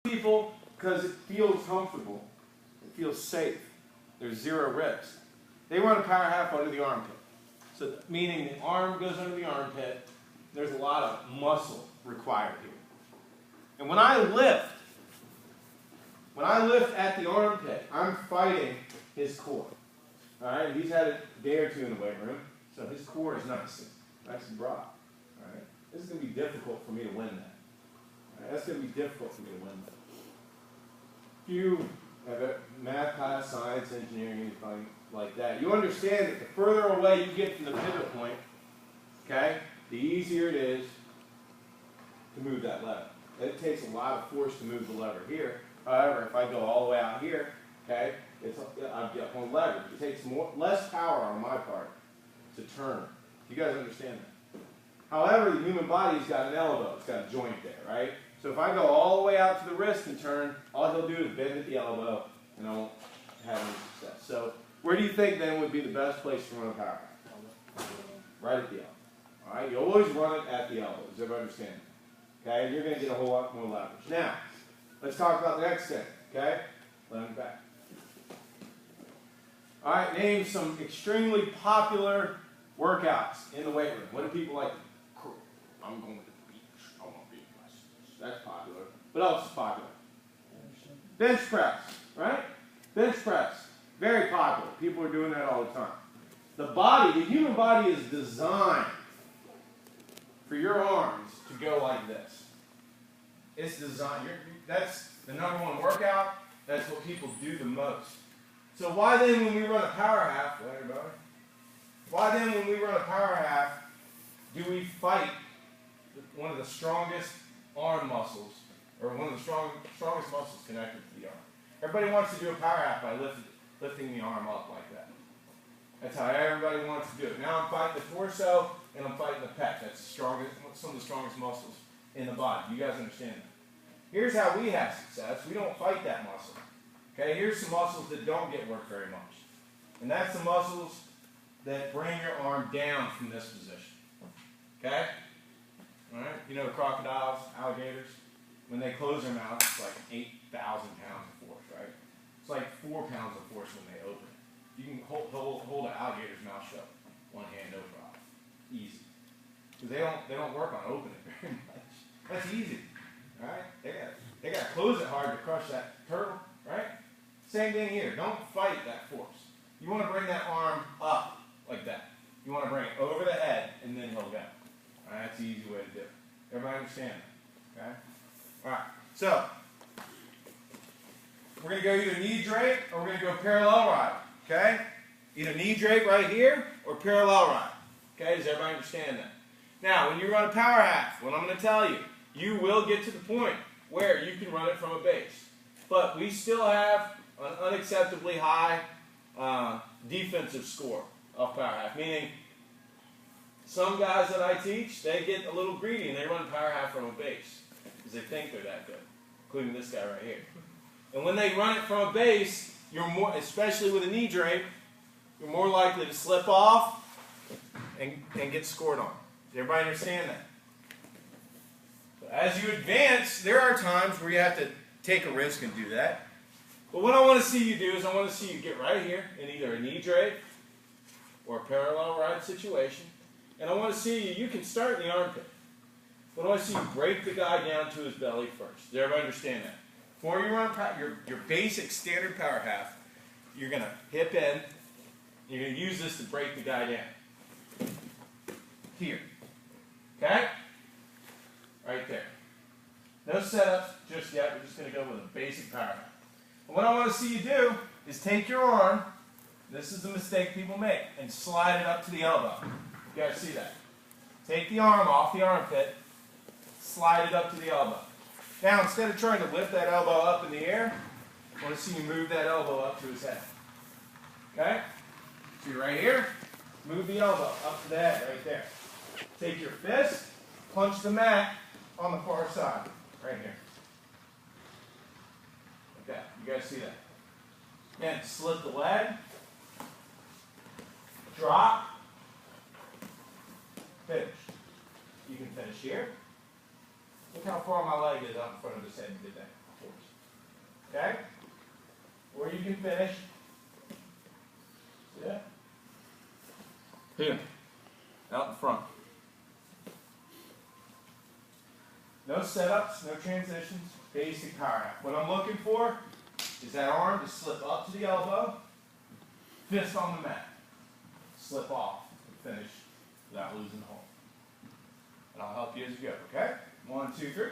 People, because it feels comfortable, it feels safe, there's zero risk. They run a power half under the armpit. So meaning the arm goes under the armpit, there's a lot of muscle required here. And when I lift at the armpit, I'm fighting his core. Alright, he's had a day or two in the weight room, so his core is nice and broad. Alright, this is going to be difficult for me to win that. Alright, that's going to be difficult for me to win that. If you have a math class, science, engineering, anything like that, you understand that the further away you get from the pivot point, okay, the easier it is to move that lever. It takes a lot of force to move the lever here. However, if I go all the way out here, okay, I've got one leverage. It takes less power on my part to turn. You guys understand that? However, the human body's got an elbow. It's got a joint there, right? So if I go all the way out to the wrist and turn, all he'll do is bend at the elbow, and I won't have any success. So where do you think then would be the best place to run a power half? Right at the elbow. All right, you always run it at the elbow. Does everybody understand? Okay, and you're going to get a whole lot more leverage. Now, let's talk about the next thing. Okay, let me back. All right, name some extremely popular workouts in the weight room. What do people like? I'm going to the beach. I want to be in That's popular. What else is popular? Bench press, right? Bench press, very popular. People are doing that all the time. The human body is designed for your arms to go like this. It's designed. That's the #1 workout. That's what people do the most. So why then when we run a power half, why then when we run a power half do we fight one of the strongest arm muscles, or one of the strongest muscles connected to the arm? Everybody wants to do a power half by lifting the arm up like that. That's how everybody wants to do it. Now I'm fighting the torso and I'm fighting the pec. That's some of the strongest muscles in the body. You guys understand that? Here's how we have success. We don't fight that muscle. Okay, here's some muscles that don't get worked very much. And that's the muscles that bring your arm down from this position. Okay? Alright? You know crocodiles, alligators, when they close their mouth, it's like 8,000 pounds of force, right? It's like 4 pounds of force when they open it. You can hold an alligator's mouth shut, one hand, no problem. Easy. Because they don't work on opening very much. That's easy. Alright? They gotta close it hard to crush that turtle, right? Same thing here. Don't fight that force. You want to bring that arm up like that. You want to bring it over the head, and then he'll go. Alright, that's the easy way to do it. Everybody understand that? Okay? Alright, so we're going to go either knee drape or we're going to go parallel ride. Okay? Either knee drape right here or parallel ride. Okay? Does everybody understand that? Now, when you run a power half, what I'm going to tell you, you will get to the point where you can run it from a base. But we still have an unacceptably high defensive score of power half. Meaning, some guys that I teach, they get a little greedy and they run power half from a base because they think they're that good, including this guy right here. And when they run it from a base, you're more, especially with a knee drape, you're more likely to slip off and get scored on. Does everybody understand that? But as you advance, there are times where you have to take a risk and do that. But what I want to see you do is I want to see you get right here in either a knee drape or a parallel ride situation. And I want to see you can start in the armpit. But I want to see you break the guy down to his belly first. Does everybody understand that? Before you run your basic standard power half, you're going to hip in. You're going to use this to break the guy down. Here. Okay? Right there. No setups just yet. We're just going to go with a basic power half. And what I want to see you do is take your arm, this is the mistake people make, and slide it up to the elbow. You guys see that? Take the arm off the armpit, slide it up to the elbow. Now, instead of trying to lift that elbow up in the air, I want to see you move that elbow up to his head. Okay? So you're right here, move the elbow up to the head, right there. Take your fist, punch the mat on the far side, right here. Like that. You guys see that? Again, slip the leg, drop, finish. You can finish here. Look how far my leg is out in front of his head. You did that. okay? Or you can finish. See that? Here, out in front. No setups, no transitions, basic power half. What I'm looking for is that arm to slip up to the elbow, fist on the mat, slip off, and finish without losing hold. And I'll help you as you go, okay? 1, 2, 3.